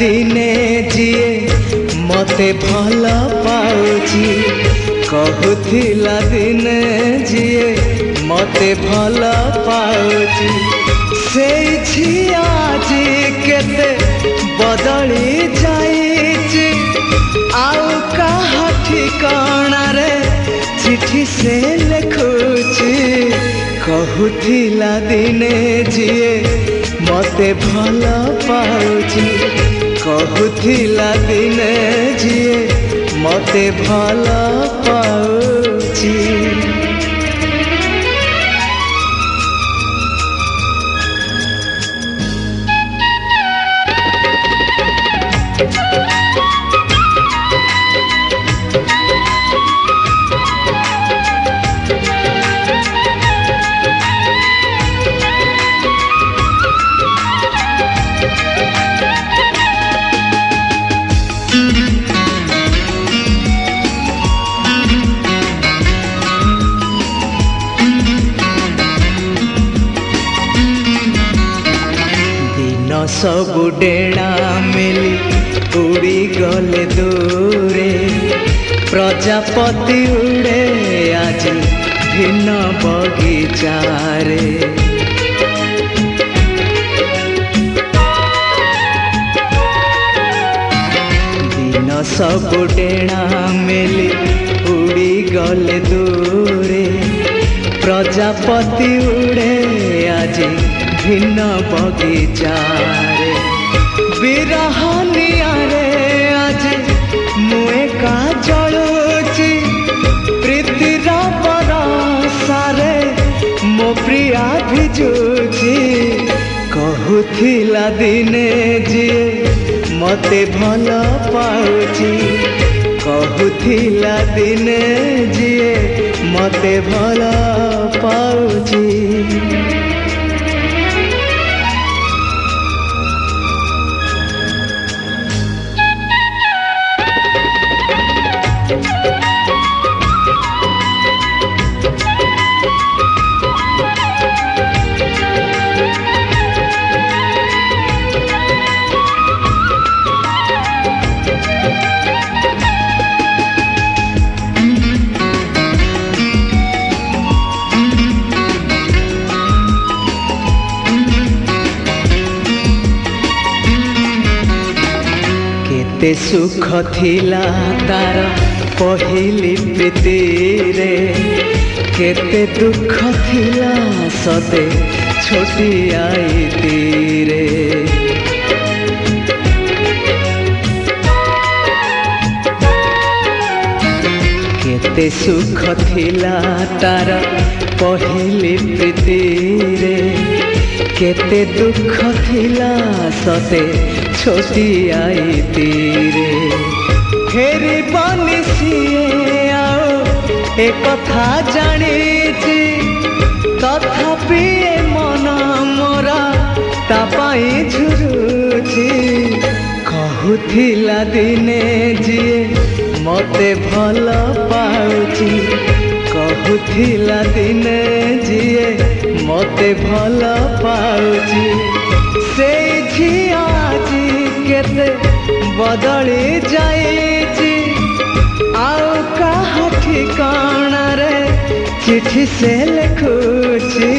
दिने जिए मते भल पाउची कहूथिला दिने जिए मते भल पाउची से झिया जी केते बदली जाइची आउ कहा ठिकाना रे चिट्ठी से लिखुची कहूथिला दिने जिए मते भल पाउची कहूथिला दिने जिए मते भल पाउची। सबु डेणा मिली उड़ी गले दूरे प्रजापति उड़े आज भिन्न बगीचारे दिन सबु डेणा मिली उड़ी गले दूरे प्रजापति उड़े आज भिन्न बगीचारे विरहनिया रे आज मुए का जलुची प्रीतिर बरसारे मो प्रिया भिजुची कहूथिला दिने जिए मते भल पाउची कहूथिला दिने जिए मते भल पाउची। केते सुख थिला तार पहिली प्रीति रे केते दुख थिला सदे छोटी आई तीरे केते सुख थिला तार पहिली प्रीति रे केते दुख थिला सदे छोटी आई तीरे फेरी बनी सीए आओ एक कथा जानी तथापि मन मोरा तापाई झुरुची कहूथिला दिने जिए मते भल पाउची कहूथिला दिने जिए मते भल पाउची से झिया जी केते बदली जाइची आउ कहा ठिकाना रे चिट्ठी से लिखुची।